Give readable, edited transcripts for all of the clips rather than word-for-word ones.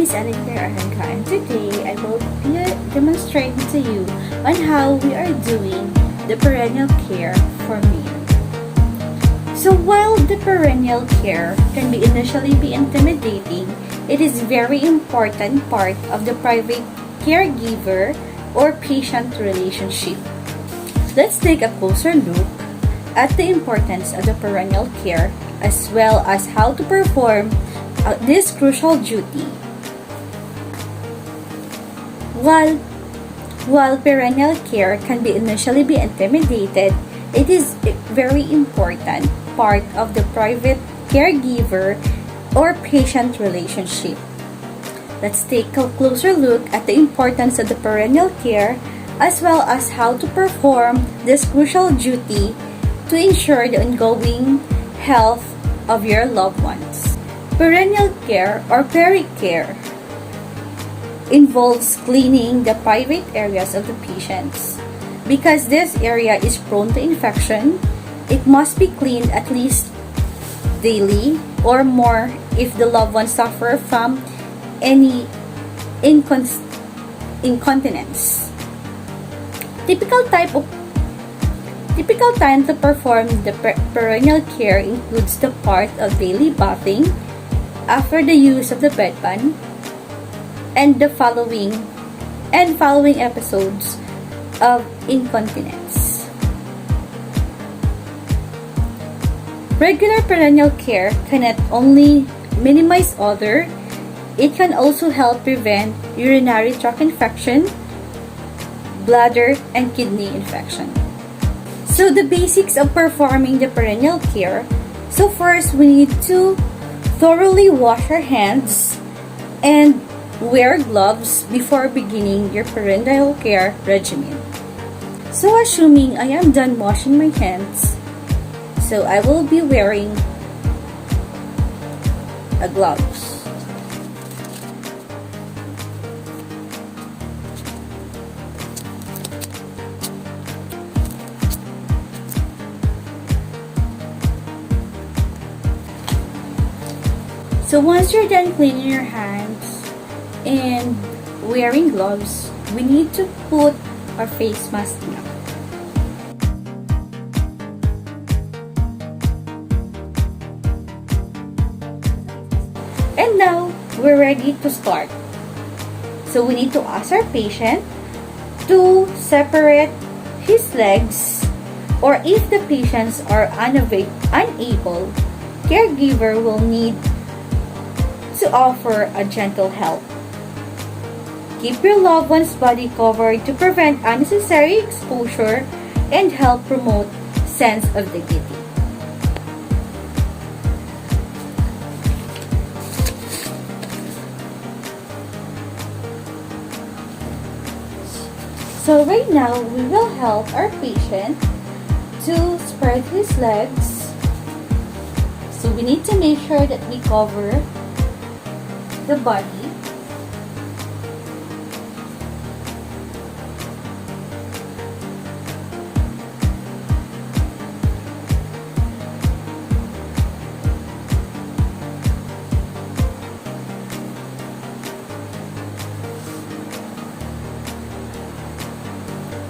is Alingar Aranka, and today I will be demonstrating to you on how we are doing the perennial care for men. So while the perennial care can initially be intimidating, it is very important part of the private caregiver or patient relationship. Let's take a closer look at the importance of the perennial care as well as how to perform this crucial duty. While perennial care can initially be intimidated, it is a very important part of the private caregiver or patient relationship. Let's take a closer look at the importance of the perennial care as well as how to perform this crucial duty to ensure the ongoing health of your loved ones. Perennial care or peri-care involves cleaning the private areas of the patients. Because this area is prone to infection, it must be cleaned at least daily or more if the loved ones suffer from any incontinence. Typical time to perform the perennial care includes the part of daily bathing after the use of the bedpan and the following episodes of incontinence. Regular perennial care can not only minimize odor, it can also help prevent urinary tract infection, bladder, and kidney infection. So the basics of performing the perennial care. So first, we need to thoroughly wash our hands and wear gloves before beginning your perennial care regimen. So assuming I am done washing my hands, so I will be wearing a gloves. So once you're done cleaning your hands and wearing gloves, we need to put our face mask now. And now, we're ready to start. So we need to ask our patient to separate his legs, or if the patients are unable, caregiver will need to offer a gentle help. Keep your loved one's body covered to prevent unnecessary exposure and help promote sense of dignity. So right now, we will help our patient to spread his legs. So we need to make sure that we cover the body.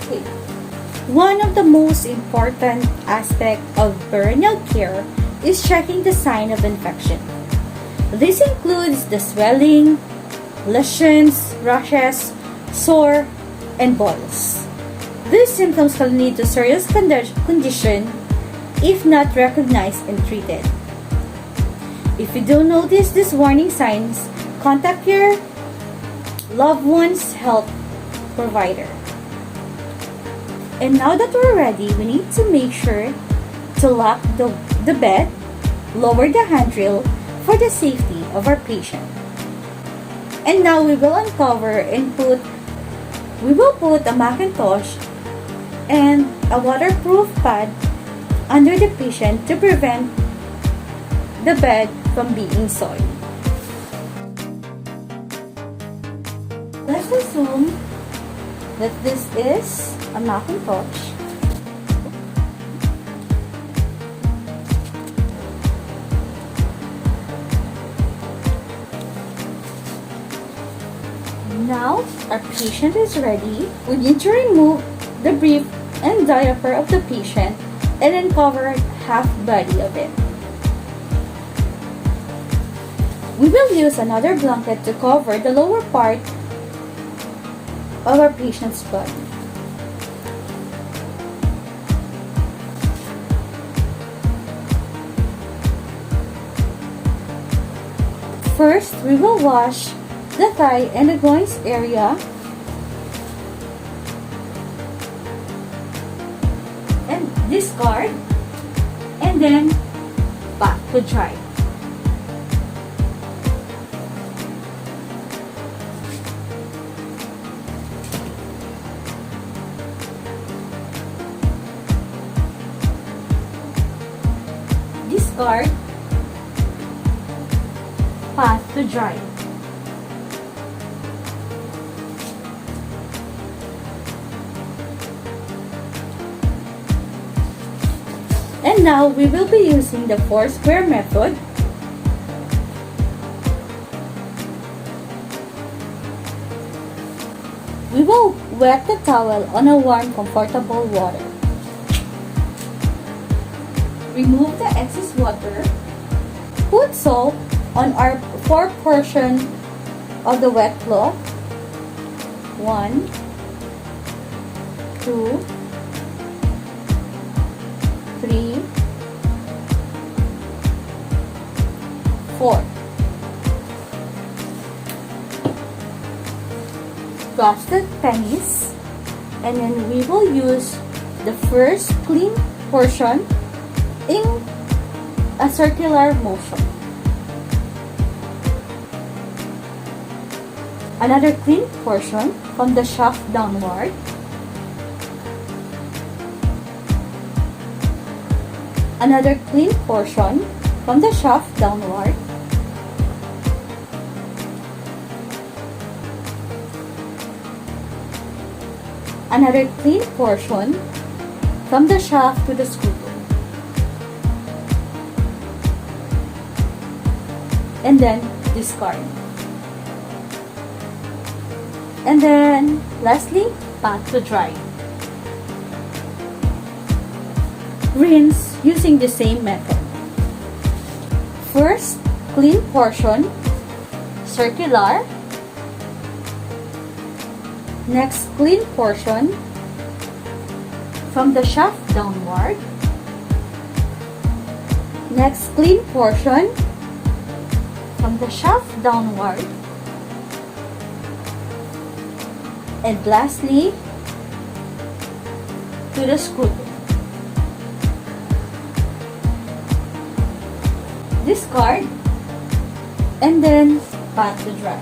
Okay. One of the most important aspects of perennial care is checking the sign of infection. This includes the swelling, lesions, rashes, sore, and boils. These symptoms can lead to serious condition if not recognized and treated. If you don't notice these warning signs, contact your loved one's health provider. And now that we're ready, we need to make sure to lock the bed, lower the handrail, for the safety of our patient. And now we will uncover and put a Macintosh and a waterproof pad under the patient to prevent the bed from being soiled. Let's assume that this is a Macintosh. Now, our patient is ready. We need to remove the brief and diaper of the patient and then cover half body of it. We will use another blanket to cover the lower part of our patient's body. First, we will wash the thigh and the groins area and discard and then pat to dry. Discard, pat to dry. And now we will be using the 4-square method. We will wet the towel on a warm, comfortable water. Remove the excess water. Put salt on our 4 portion of the wet cloth. 1, 2, 3, 4. Dusted pennies, and then we will use the first clean portion in a circular motion. Another clean portion from the shaft downward. Another clean portion from the shaft downward. Another clean portion from the shaft to the screw. And then discard. And then lastly, pat to dry. Rinse using the same method. First, clean portion, circular. Next, clean portion from the shaft downward. Next, clean portion from the shaft downward. And lastly, to the screw. Discard and then pat to dry.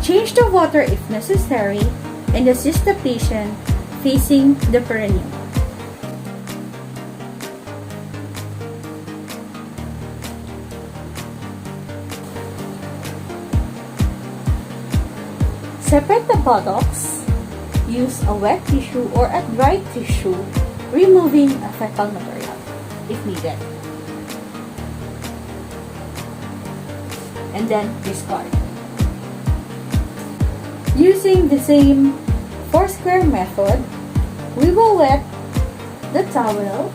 Change the water if necessary and assist the patient facing the perineum. Separate the buttocks. Use a wet tissue or a dry tissue, removing a fecal material if needed. And then discard. Using the same 4-square method, we will wet the towel,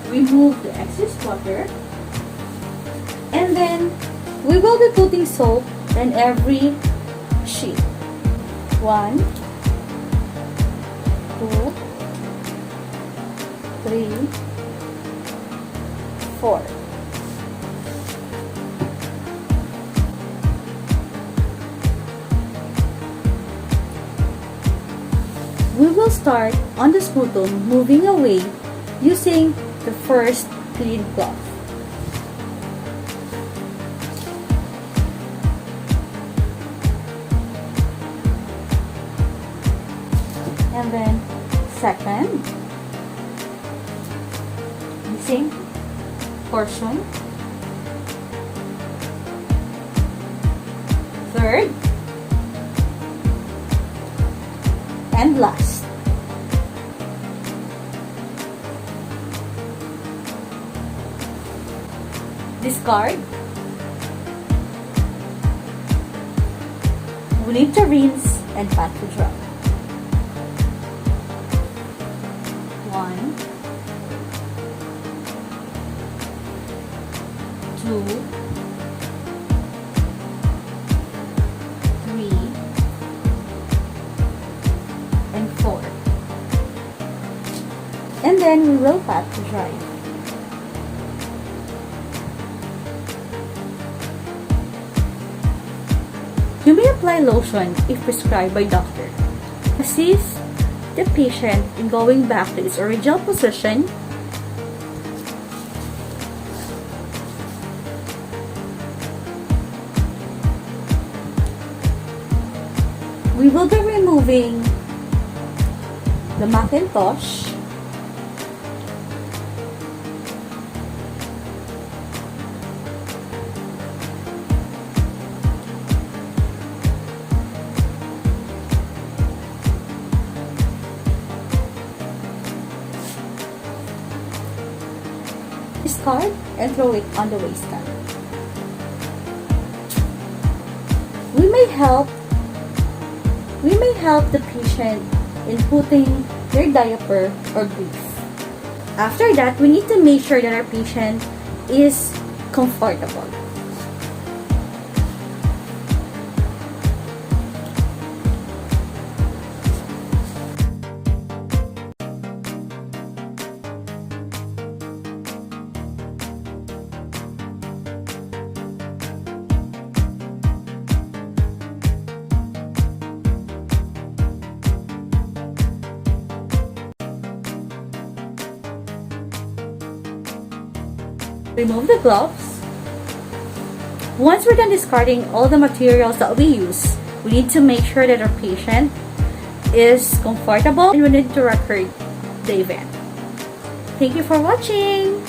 remove the excess water, and then we will be putting soap in every sheet. 1, 2, 3, 4. We will start on the sputum, moving away using the first clean cloth. And then second, the same portion. Third, and last. Discard. We need to rinse and pat to dry. 1, 2, 3, and 4. And then we will pat to dry. You may apply lotion if prescribed by doctor. Assist the patient in going back to its original position. We will be removing the Macintosh. Discard and throw it on the wastestand. We may help the patient in putting their diaper or brief. After that, we need to make sure that our patient is comfortable. Remove the gloves. Once we're done discarding all the materials that we use, we need to make sure that our patient is comfortable and we need to record the event. Thank you for watching!